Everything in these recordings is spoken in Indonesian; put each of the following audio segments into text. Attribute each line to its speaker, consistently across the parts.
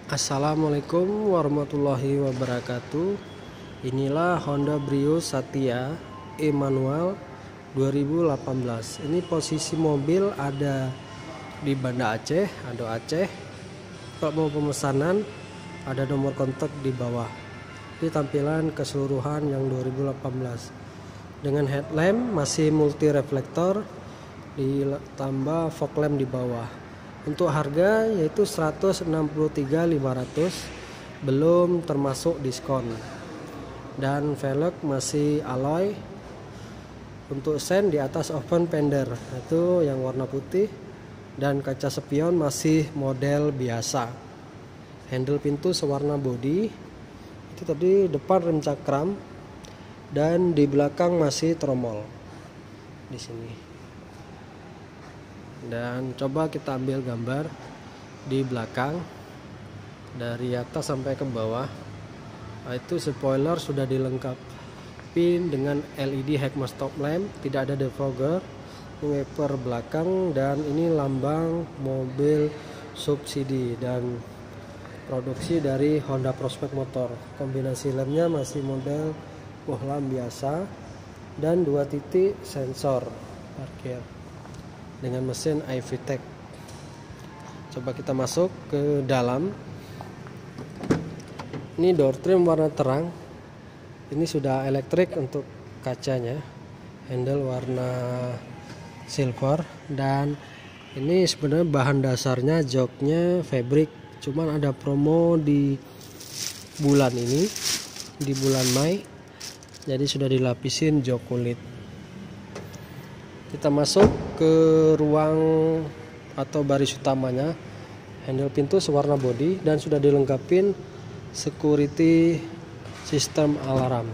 Speaker 1: Assalamualaikum warahmatullahi wabarakatuh. Inilah Honda Brio Satya e-manual 2018. Ini posisi mobil ada di Banda Aceh, Ado Aceh. Kalau mau pemesanan ada nomor kontak di bawah. Ini tampilan keseluruhan yang 2018. Dengan headlamp masih multi reflektor, ditambah fog lamp di bawah. Untuk harga yaitu 163.500, belum termasuk diskon. Dan velg masih alloy. Untuk sen di atas open fender itu yang warna putih, dan kaca spion masih model biasa. Handle pintu sewarna bodi. Itu tadi depan rem cakram, dan di belakang masih tromol di sini. Dan coba kita ambil gambar di belakang dari atas sampai ke bawah. Itu spoiler sudah dilengkapi dengan LED headlamp stop lamp, tidak ada defogger, wiper belakang, dan ini lambang mobil subsidi dan produksi dari Honda Prospect Motor. Kombinasi lampnya masih model bohlam biasa, dan 2 titik sensor parkir dengan mesin iVTEC. Coba kita masuk ke dalam. Ini door trim warna terang. Ini sudah elektrik untuk kacanya. Handle warna silver, dan ini sebenarnya bahan dasarnya joknya fabric. Cuman ada promo di bulan ini, di bulan Mei. Jadi sudah dilapisin jok kulit. Kita masuk ke ruang atau baris utamanya. Handle pintu sewarna bodi dan sudah dilengkapin security system alarm.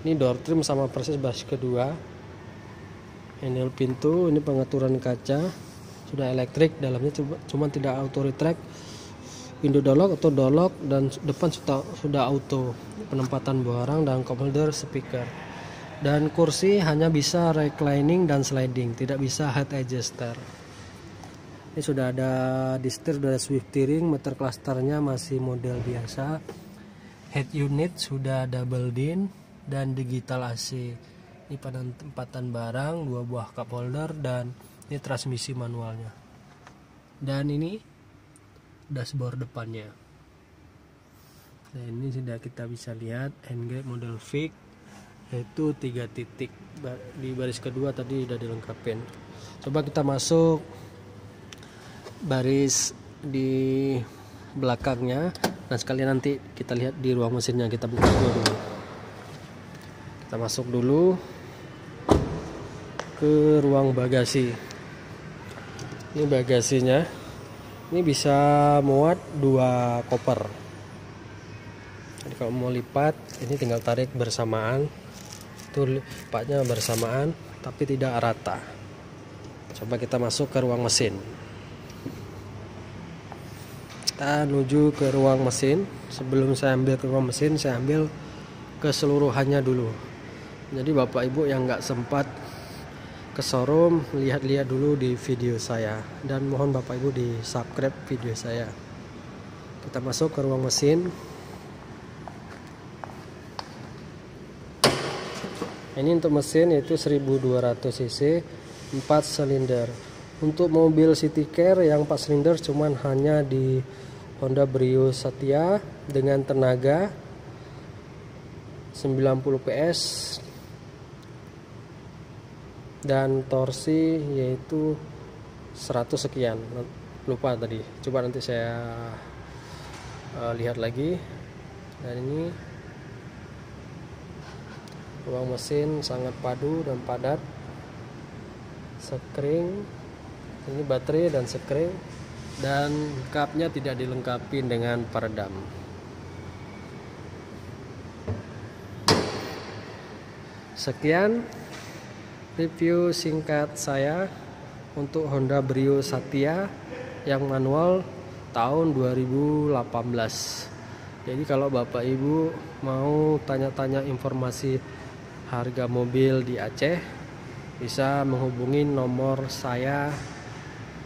Speaker 1: Ini door trim sama persis baris kedua. Handle pintu, ini pengaturan kaca, sudah elektrik, dalamnya cuma tidak auto retract. Window door lock atau door lock, dan depan sudah auto. Penempatan barang dan cup holder speaker. Dan kursi hanya bisa reclining dan sliding, tidak bisa head adjuster. Ini sudah ada di setir, sudah ada swift steering, meter clusternya masih model biasa. Head unit sudah double din dan digital AC. Ini penempatan barang, 2 buah cup holder, dan ini transmisi manualnya. Dan ini dashboard depannya. Nah, ini sudah kita bisa lihat handbrake model fix, yaitu 3 titik. Di baris kedua tadi sudah dilengkapin. Coba kita masuk baris di belakangnya, dan sekalian nanti kita lihat di ruang mesinnya. Kita buka dulu. Kita masuk dulu ke ruang bagasi. Ini bagasinya. Ini bisa muat 2 koper. Jadi kalau mau lipat, ini tinggal tarik bersamaan. Itu lipatnya bersamaan tapi tidak rata. Coba kita masuk ke ruang mesin. Kita menuju ke ruang mesin. Sebelum saya ambil ke ruang mesin, saya ambil keseluruhannya dulu. Jadi bapak ibu yang nggak sempat ke showroom, lihat-lihat dulu di video saya, dan mohon bapak ibu di subscribe video saya. Kita masuk ke ruang mesin. Ini untuk mesin yaitu 1200 cc 4 silinder. Untuk mobil city car yang 4 silinder cuman hanya di Honda Brio Satya dengan tenaga 90 PS dan torsi yaitu 100 sekian. Lupa tadi. Coba nanti saya lihat lagi. Dan ini ruang mesin sangat padu dan padat. Sekring, ini baterai dan sekring, dan kapnya tidak dilengkapi dengan peredam. Sekian review singkat saya untuk Honda Brio Satya yang manual tahun 2018. Jadi kalau bapak ibu mau tanya-tanya informasi harga mobil di Aceh, bisa menghubungi nomor saya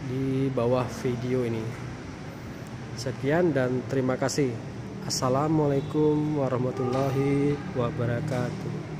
Speaker 1: di bawah video ini. Sekian dan terima kasih. Assalamualaikum warahmatullahi wabarakatuh.